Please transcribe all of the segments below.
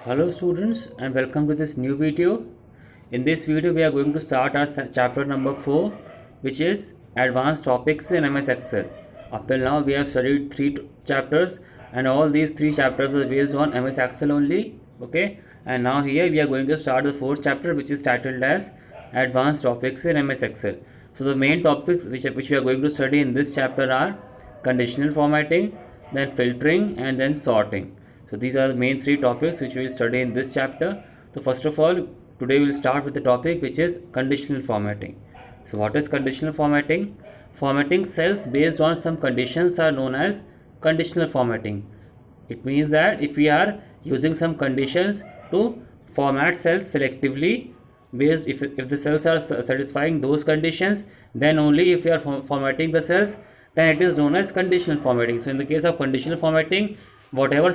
Hello students and welcome to this new video. In this video we are going to start our chapter number 4, which is advanced topics in MS Excel. Up till now we have studied three chapters and all these three chapters are based on MS Excel only. Okay, and now here we are going to start the fourth chapter, which is titled as advanced topics in MS Excel. So the main topics which we are going to study in this chapter are conditional formatting, then filtering, and then sorting. So these are the main three topics which we will study in this chapter. So first of all, today we will start with the topic which is conditional formatting. So what is conditional formatting? Formatting cells based on some conditions are known as conditional formatting. It means that if we are using some conditions to format cells selectively based, if the cells are satisfying those conditions, then only if we are formatting the cells, then it is known as conditional formatting. So in the case of conditional formatting, whatever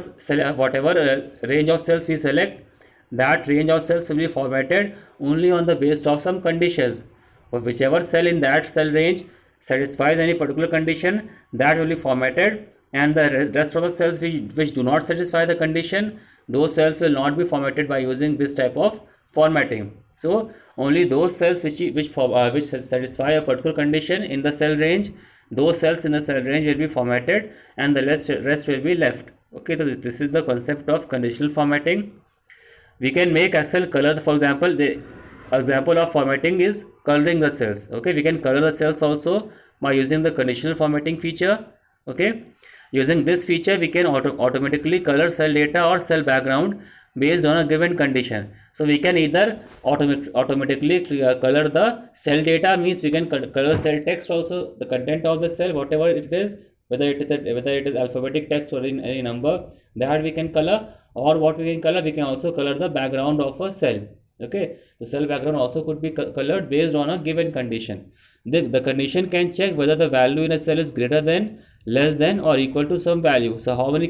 range of cells we select, that range of cells will be formatted only on the basis of some conditions. Or whichever cell in that cell range satisfies any particular condition, that will be formatted, and the rest of the cells which do not satisfy the condition, those cells will not be formatted by using this type of formatting. So only those cells which satisfy a particular condition in the cell range, those cells in the cell range will be formatted and the rest will be left. Okay, so this is the concept of conditional formatting. We can make Excel color. For example, the example of formatting is coloring the cells. Okay, we can color the cells also by using the conditional formatting feature. Okay, using this feature we can automatically color cell data or cell background based on a given condition. So we can either automatically color the cell data, means we can color cell text also, the content of the cell, whatever it is, whether it is alphabetic text or in any number, that we can color. Or what we can color, we can also color the background of a cell. Okay, the cell background also could be colored based on a given condition. The condition can check whether the value in a cell is greater than, less than, or equal to some value. So how many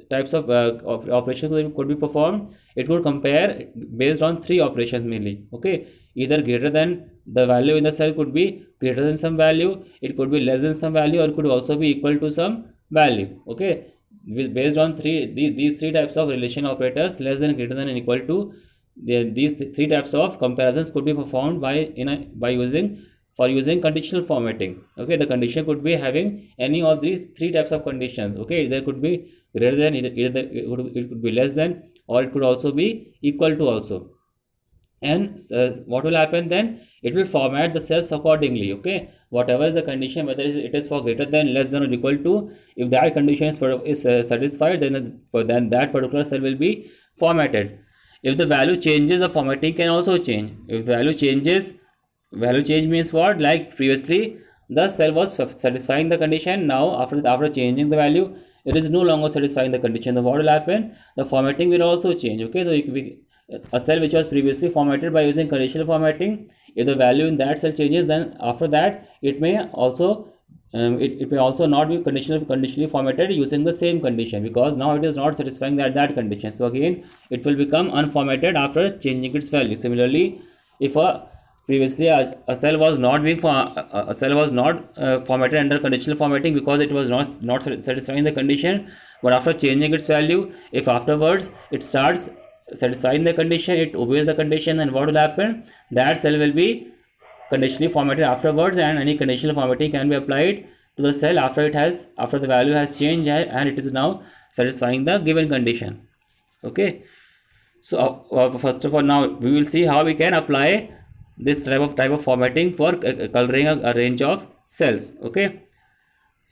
types of operations could be performed? It could compare based on three operations mainly. Okay, either greater than, the value in the cell could be greater than some value, it could be less than some value, or it could also be equal to some value. Okay, based on these three types of relation operators, less than, greater than, and equal to, these three types of comparisons could be performed by using conditional formatting. Okay, the condition could be having any of these three types of conditions. Okay, there could be greater than, it could be less than, or it could also be equal to also. And what will happen then? It will format the cells accordingly. Okay, whatever is the condition, whether it is for greater than, less than, or equal to, if that condition is satisfied, then that particular cell will be formatted. If the value changes, the formatting can also change. If the value changes, value change means what? Like previously the cell was satisfying the condition, now after changing the value, it is no longer satisfying the condition. Then what will happen? The formatting will also change. Okay, so a cell which was previously formatted by using conditional formatting, if the value in that cell changes, then after that it may also it may also not be conditionally formatted using the same condition, because now it is not satisfying that condition. So again it will become unformatted after changing its value. Similarly, if previously a cell was not formatted under conditional formatting because it was not satisfying the condition, but after changing its value, if afterwards it starts satisfying the condition, it obeys the condition, then what will happen? That cell will be conditionally formatted afterwards, and any conditional formatting can be applied to the cell after the value has changed and it is now satisfying the given condition. Okay, so first of all, now we will see how we can apply this type of formatting for coloring a range of cells. Okay,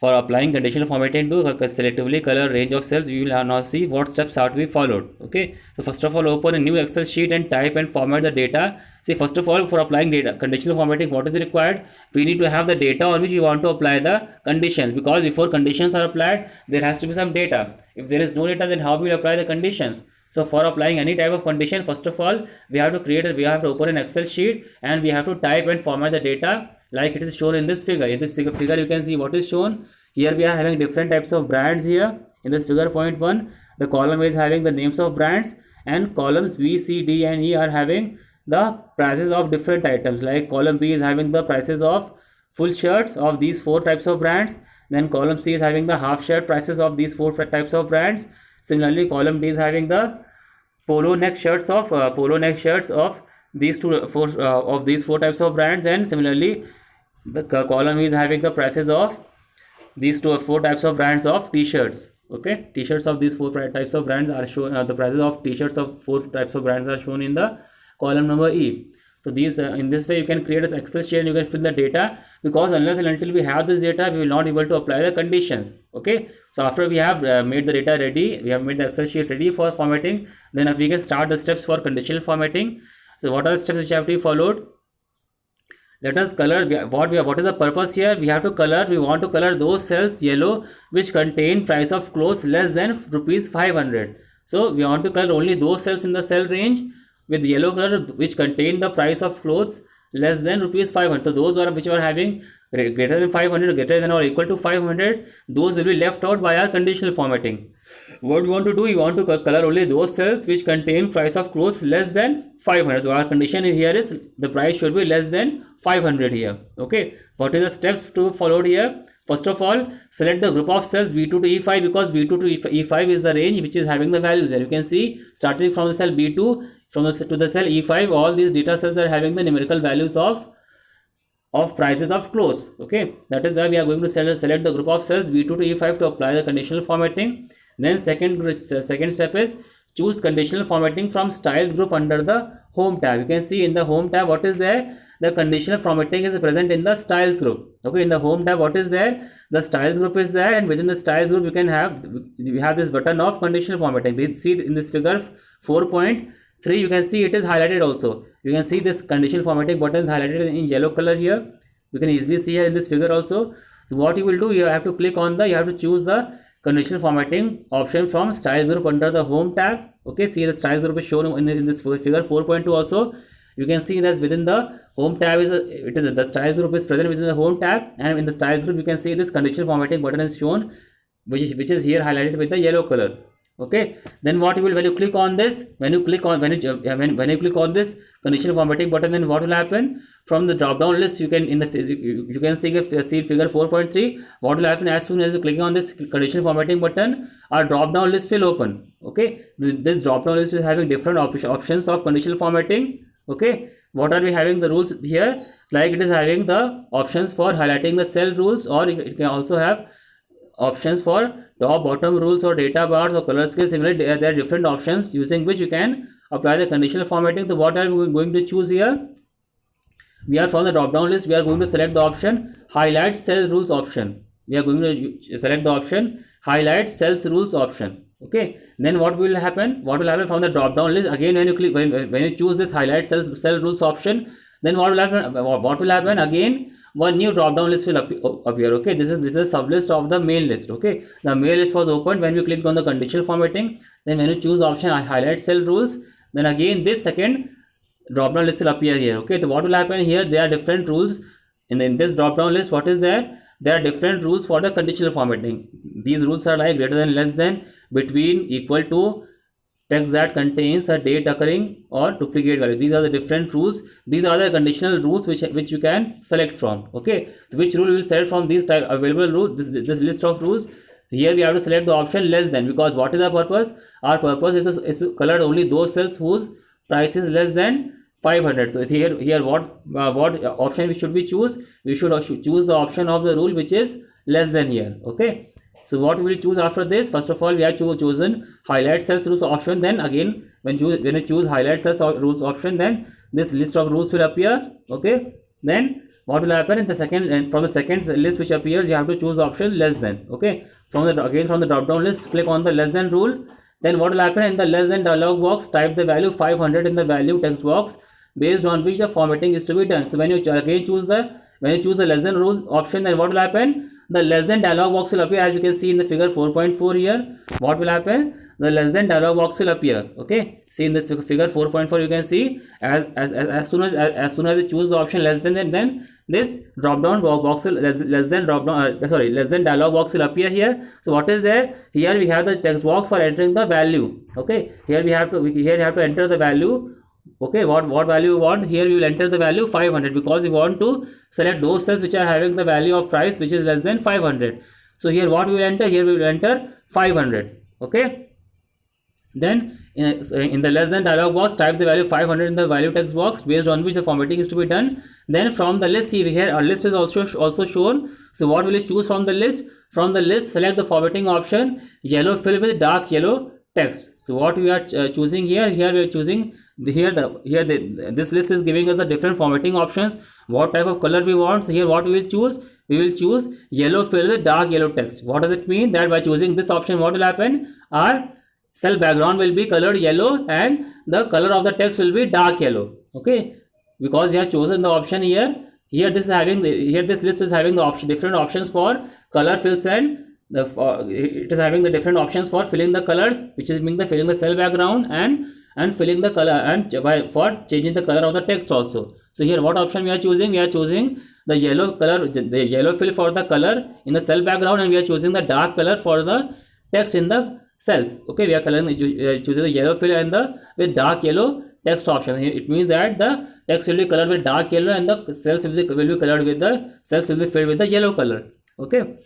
for applying conditional formatting to selectively color range of cells, we will now see what steps are to be followed. Okay, so first of all, open a new Excel sheet and type and format the data. See, first of all, for applying data conditional formatting, what is required? We need to have the data on which we want to apply the conditions, because before conditions are applied, there has to be some data. If there is no data, then how will we apply the conditions? So for applying any type of condition, first of all, we have to open an Excel sheet and we have to type and format the data like it is shown in this figure. In this figure, you can see what is shown. Here we are having different types of brands here. In this figure point 1, the column is having the names of brands, and columns B, C, D, and E are having the prices of different items. Like column B is having the prices of full shirts of these 4 types of brands. Then column C is having the half shirt prices of these 4 types of brands. Similarly, column D is having the polo neck shirts of these four types of brands, and similarly the column is having the prices of these four types of brands of t-shirts. Okay, t-shirts of these four types of brands are shown, the prices of t-shirts of four types of brands are shown in the column number E. So these in this way you can create an Excel sheet and you can fill the data, because unless and until we have this data we will not be able to apply the conditions. Okay, so after we have made the data ready, we have made the Excel sheet ready for formatting, then if we can start the steps for conditional formatting. So what are the steps which have to be followed? Let us color what is the purpose here. We want to color those cells yellow which contain price of clothes less than rupees 500. So we want to color only those cells in the cell range with yellow color which contain the price of clothes less than rupees 500. So those which are having greater than 500, greater than or equal to 500, those will be left out by our conditional formatting. What we want to do, we want to color only those cells which contain price of clothes less than 500. So our condition here is the price should be less than 500 here. Okay, what is the steps to follow here? First of all, select the group of cells B2 to E5, because B2 to E5 is the range which is having the values here. You can see starting from the cell B2 to the cell E5, all these data cells are having the numerical values of prices of clothes. Okay, that is why we are going to select the group of cells B2 to E5 to apply the conditional formatting. Then second step is choose conditional formatting from styles group under the home tab. You can see in the home tab what is there, the conditional formatting is present in the styles group. Okay, in the home tab what is there, the styles group is there, and within the styles group we have this button of conditional formatting. See in this figure 4.3, you can see it is highlighted also. You can see this conditional formatting button is highlighted in yellow color here. You can easily see here in this figure also. So what you will do, you have to click on you have to choose the conditional formatting option from styles group under the home tab. Okay, see the styles group is shown in this figure 4.2 also. You can see that within the home tab the styles group is present within the home tab, and in the styles group you can see this conditional formatting button is shown, which is here highlighted with the yellow color. Okay, then what you will, when you click on this conditional formatting button, then what will happen? From the drop down list you can see figure 4.3. what will happen, as soon as you click on this conditional formatting button, our drop down list will open. Okay, this drop down list is having different options of conditional formatting. Okay, what are we having the rules here? Like it is having the options for highlighting the cell rules, or it can also have options for top bottom rules or data bars or color scale. Similarly, there are different options using which you can apply the conditional formatting. So what are we going to choose here? We are from the drop down list, we are going to select the option highlight cell rules option. We are going to select the option highlight cells rules option. Okay, then what will happen from the drop down list, again when you choose this highlight cell rules option, then what will happen again, one new drop down list will appear. Okay, this is a sub list of the main list. Okay, the main list was opened when you clicked on the conditional formatting. Then when you choose the option highlight cell rules, then again this second drop down list will appear here. Okay, so what will happen here, there are different rules in this drop down list. What is there are different rules for the conditional formatting. These rules are like greater than, less than, between, equal to, text that contains a date occurring, or duplicate value. These are the different rules. These are the conditional rules which you can select from. Okay, which rule we will select from these type available rules, this list of rules. Here we have to select the option less than, because what is our purpose? Our purpose is to color only those cells whose price is less than 500. So here what option should we choose? We should choose the option of the rule which is less than here. Okay, so what we will choose after this? First of all, we have chosen highlight cells rules option. Then again when you choose highlight cells rules option, then this list of rules will appear. Okay, then what will happen in the second, and from the second list which appears, you have to choose the option less than. Okay, from the drop down list, click on the less than rule. Then what will happen, in the less than dialog box, type the value 500 in the value text box based on which the formatting is to be done. So when you again choose the less than rule option, then what will happen? The less than dialog box will appear, as you can see in the figure 4.4 here. What will happen? The less than dialog box will appear. Okay, see in this figure 4.4 you can see as soon as you choose the option less than, then this drop down box will less than dialog box will appear here. So what is there? Here we have the text box for entering the value. Okay, here you have to enter the value. Okay, what value you want? Here we will enter the value 500, because we want to select those cells which are having the value of price which is less than 500. So here what we will enter? Here we will enter 500. Okay, then in the less than dialog box, type the value 500 in the value text box based on which the formatting is to be done. Then from the list, see here a list is also shown. So what will you choose from the list? From the list, select the formatting option, yellow fill with dark yellow text. So what we are choosing here we are choosing this list is giving us the different formatting options, what type of color we want. So here what we will choose, we will choose yellow fill with dark yellow text. What does it mean? That by choosing this option, what will happen, our cell background will be colored yellow and the color of the text will be dark yellow. Okay, because you have chosen the option here this list is having the different options for color fills, and it is having the different options for filling the colors, which is meaning the filling the cell background and filling the color, and for changing the color of the text also. So here what option we are choosing? We are choosing the yellow color, the yellow fill for the color in the cell background, and we are choosing the dark color for the text in the cells. Okay, we are choosing the yellow fill and the with dark yellow text option. It means that the text will be colored with dark yellow and the cells will be colored with the cells will be filled with the yellow color. Okay,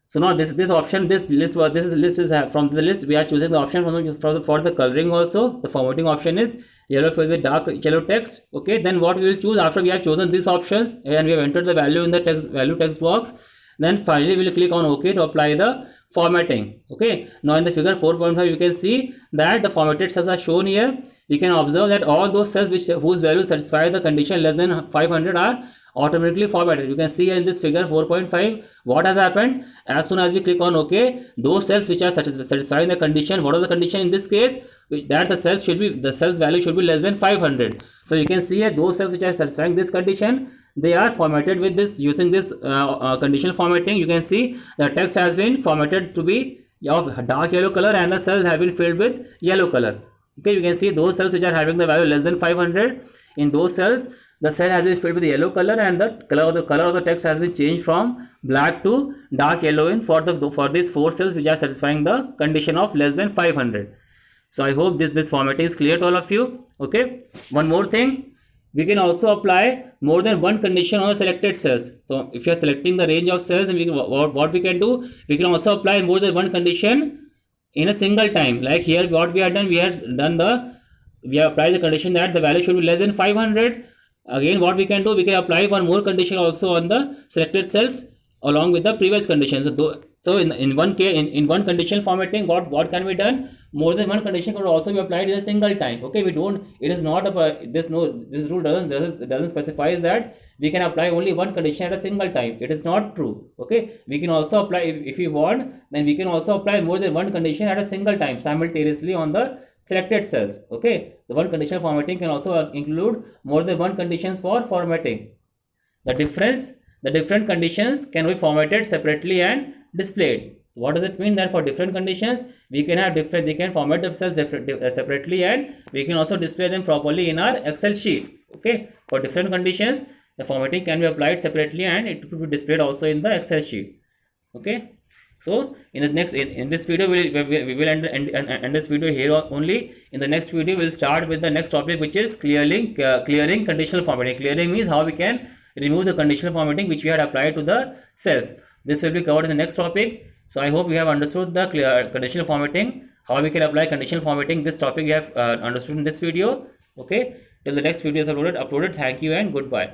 so now this list is from the list we are choosing the option for the coloring also. The formatting option is yellow fill with dark yellow text. Okay, then what we will choose after we have chosen these options and we have entered the value in the value text box, then finally we will click on OK to apply the formatting. Okay, now in the figure 4.5 you can see that the formatted cells are shown here. You can observe that all those cells whose values satisfy the condition less than 500 are automatically formatted. You can see here in this figure 4.5 what has happened. As soon as we click on OK, those cells which are satisfying the condition, what is the condition in this case? That the cells value should be less than 500. So you can see here those cells which are satisfying this condition, they are formatted with this using this conditional formatting. You can see the text has been formatted to be of dark yellow color and the cells have been filled with yellow color. Okay, you can see those cells which are having the value less than 500, in those cells the cell has been filled with yellow color and the color of the text has been changed from black to dark yellow in for these 4 cells which are satisfying the condition of less than 500. So I hope this formatting is clear to all of you. Okay, one more thing, we can also apply more than one condition on the selected cells. So if you are selecting the range of cells, and what we can do, we can also apply more than one condition in a single time. Like here what we have done, we have applied the condition that the value should be less than 500. Again what we can do, we can apply one more condition also on the selected cells along with the previous conditions. So in one conditional formatting, what can be done? More than one condition could also be applied in a single time. Okay, it is not this rule doesn't specify that we can apply only one condition at a single time. It is not true. Okay, we can also apply, if we want, then we can also apply more than one condition at a single time simultaneously on the selected cells. Okay, so one conditional formatting can also include more than one conditions for formatting. The different conditions can be formatted separately and displayed. What does it mean? That for different conditions we can format the cells separately and we can also display them properly in our Excel sheet. Okay, for different conditions the formatting can be applied separately and it could be displayed also in the Excel sheet. Okay, so in this video we will end this video here only. In the next video we will start with the next topic, which is clearing conditional formatting. Clearing means how we can remove the conditional formatting which we had applied to the cells. This will be covered in the next topic. So I hope you have understood the conditional formatting, how we can apply conditional formatting. This topic you have understood in this video. Okay, till the next video is uploaded. Thank you and goodbye.